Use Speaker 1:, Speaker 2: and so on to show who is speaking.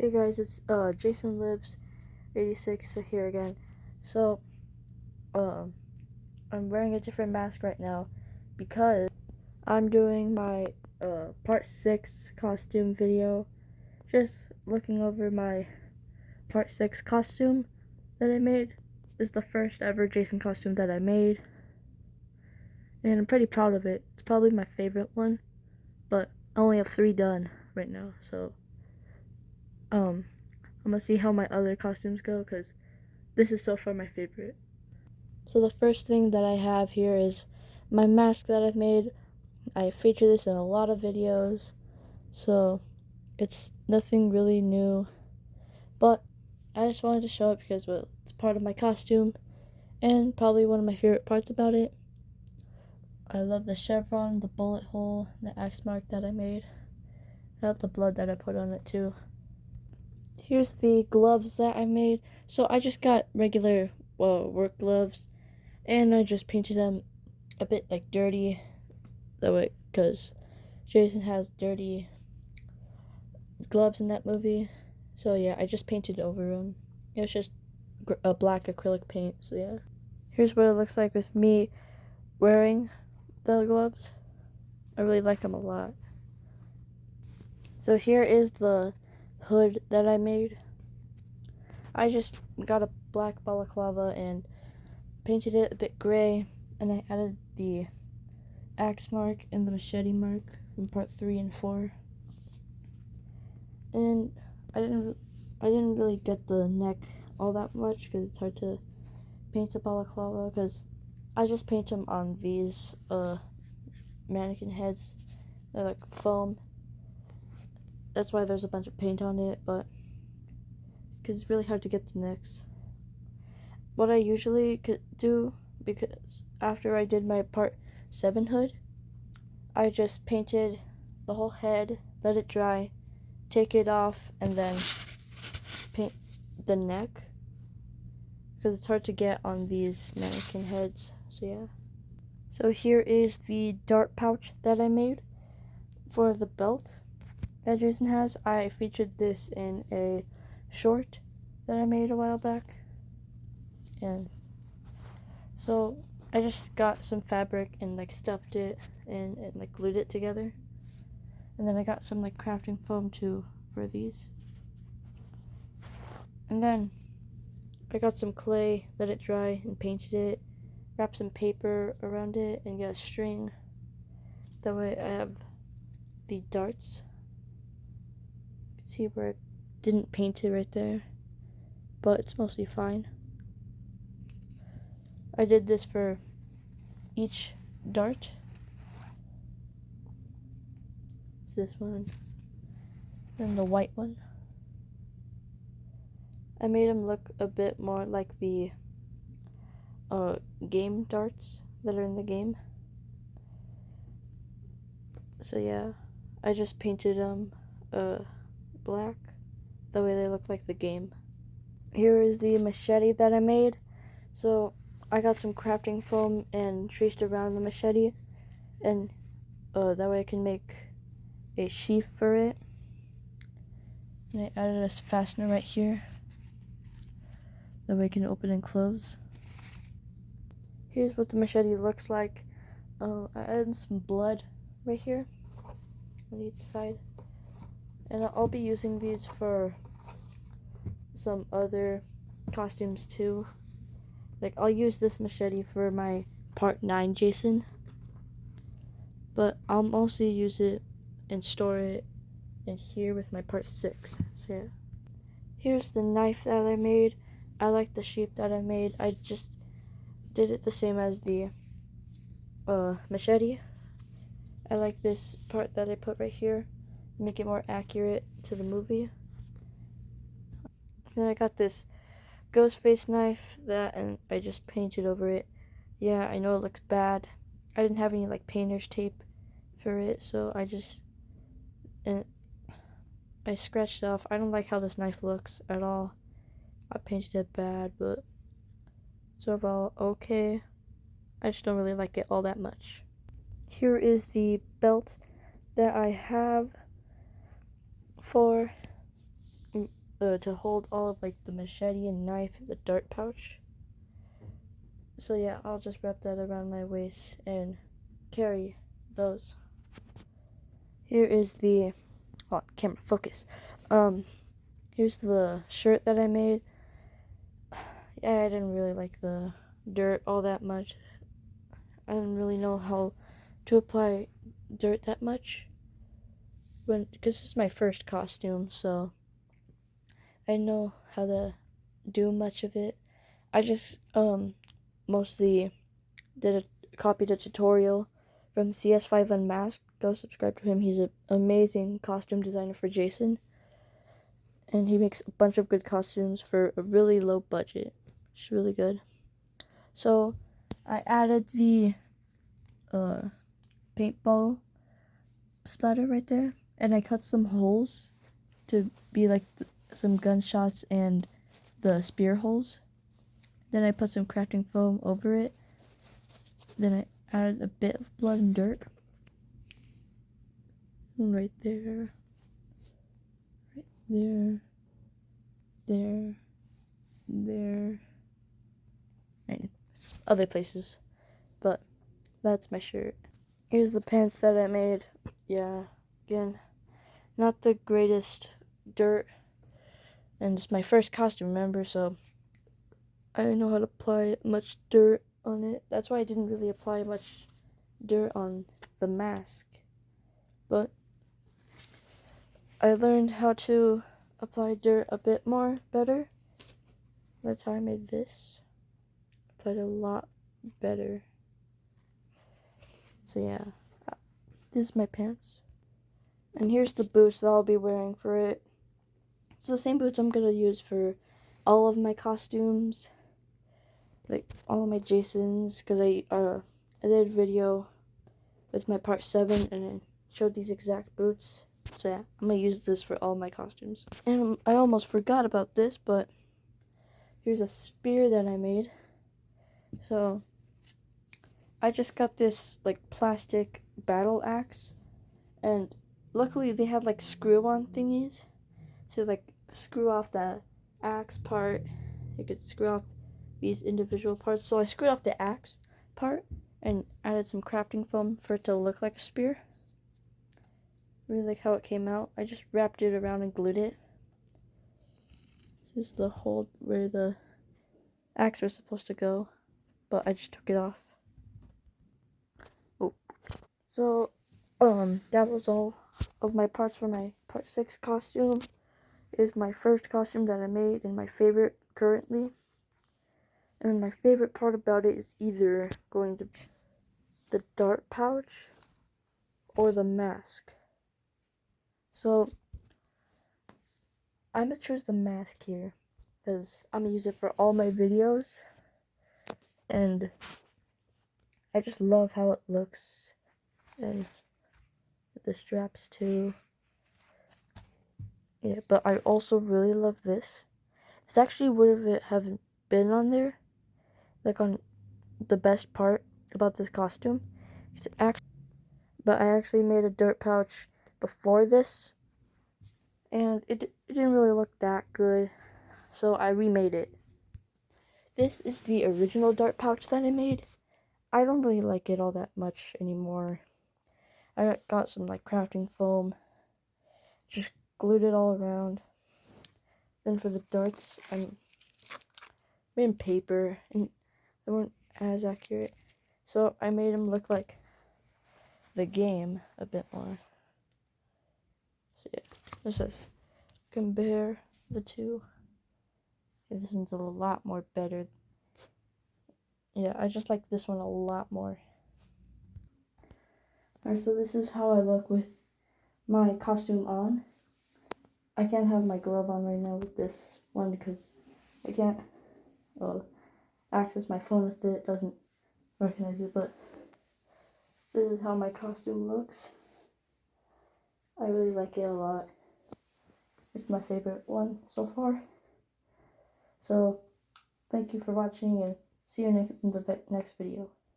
Speaker 1: Hey guys, it's Jason Lives 86 here again. So I'm wearing a different mask right now because I'm doing my part 6 costume video. Just looking over my part 6 costume that I made. This is the first ever Jason costume that I made, and I'm pretty proud of it. It's probably my favorite one, but I only have 3 done right now, so I'm gonna see how my other costumes go, because this is so far my favorite. So the first thing that I have here is my mask that I've made. I feature this in a lot of videos, so it's nothing really new, but I just wanted to show it because, well, it's part of my costume and probably one of my favorite parts about it. I love the chevron, the bullet hole, the axe mark that I made. I love the blood that I put on it too. Here's the gloves that I made. So I just got regular work gloves, and I just painted them a bit like dirty, that way, because Jason has dirty gloves in that movie. So yeah, I just painted over them. It was just a black acrylic paint, so yeah. Here's what it looks like with me wearing the gloves. I really like them a lot. So here is the hood that I made. I just got a black balaclava and painted it a bit gray, and I added the axe mark and the machete mark from part 3 and 4. And I didn't really get the neck all that much because it's hard to paint a balaclava, because I just paint them on these mannequin heads. They're like foam. That's why there's a bunch of paint on it, but because it's really hard to get the necks. What I usually could do, because after I did my part 7 hood, I just painted the whole head, let it dry, take it off, and then paint the neck, because it's hard to get on these mannequin heads, so yeah. So here is the dart pouch that I made for the belt that Jason has. I featured this in a short that I made a while back, and so I just got some fabric and like stuffed it and like glued it together, and then I got some like crafting foam too for these, and then I got some clay, let it dry, and painted it, wrapped some paper around it, and got a string. That way I have the darts. You can see where I didn't paint it right there, but it's mostly fine. I did this for each dart. It's this one, and the white one. I made them look a bit more like the game darts that are in the game. So yeah, I just painted them black, the way they look like the game. Here is the machete that I made. So I got some crafting foam and traced around the machete, and that way I can make a sheath for it. And I added a fastener right here, that way I can open and close. Here's what the machete looks like. I added some blood right here on each side, and I'll be using these for some other costumes too. Like, I'll use this machete for my part 9 Jason, but I'll mostly use it and store it in here with my part 6. So yeah. Here's the knife that I made. I like the shape that I made. I just did it the same as the machete. I like this part that I put right here, make it more accurate to the movie. And then I got this Ghostface knife and I just painted over it. Yeah, I know it looks bad. I didn't have any like painter's tape for it, so I scratched it off. I don't like how this knife looks at all. I painted it bad, but it's overall okay. I just don't really like it all that much. Here is the belt that I have for to hold all of like the machete and knife in the dart pouch. So yeah, I'll just wrap that around my waist and carry those. Here is the camera focus. Here's the shirt that I made. Yeah, I didn't really like the dirt all that much. I didn't really know how to apply dirt that much because this is my first costume, so I didn't know how to do much of it. I just mostly copied a tutorial from CS5 Unmasked. Go subscribe to him. He's an amazing costume designer for Jason, and he makes a bunch of good costumes for a really low budget. It's really good. So I added the paintball splatter right there, and I cut some holes to be like some gunshots and the spear holes. Then I put some crafting foam over it. Then I added a bit of blood and dirt. Right there. Right there. There. There. And other places. But that's my shirt. Here's the pants that I made. Yeah, again, not the greatest dirt. And it's my first costume, remember? So I didn't know how to apply much dirt on it. That's why I didn't really apply much dirt on the mask. But I learned how to apply dirt a bit more better. That's how I made this. Applied a lot better. So yeah, this is my pants. And here's the boots that I'll be wearing for it. It's the same boots I'm gonna use for all of my costumes. Like all of my Jasons, because I did a video with my part 7 and I showed these exact boots. So yeah, I'm gonna use this for all my costumes. And I almost forgot about this, but here's a spear that I made. So I just got this like plastic battle axe, and luckily they have like screw-on thingies. So like screw off the axe part. You could screw off these individual parts. So I screwed off the axe part and added some crafting foam for it to look like a spear. Really like how it came out. I just wrapped it around and glued it. This is the hole where the axe was supposed to go, but I just took it off. Oh. So, that was all of my parts for my part 6 costume. It is my first costume that I made and my favorite currently. And my favorite part about it is either going to the dart pouch or the mask. So I'm gonna choose the mask here because I'm gonna use it for all my videos, and I just love how it looks, and the straps too. Yeah, but I also really love this. This actually would have been on there, like on the best part about this costume. But I actually made a dirt pouch before this, and it didn't really look that good, so I remade it. This is the original dart pouch that I made. I don't really like it all that much anymore. I got some like crafting foam, just glued it all around. Then for the darts, I made them paper, and they weren't as accurate, so I made them look like the game a bit more. So yeah, let's just compare the two. Okay, this one's a lot more better. Yeah, I just like this one a lot more. Alright, so this is how I look with my costume on. I can't have my glove on right now with this one because I can't access my phone with it. It doesn't recognize it, but this is how my costume looks. I really like it a lot. It's my favorite one so far. So, thank you for watching and see you in the next video.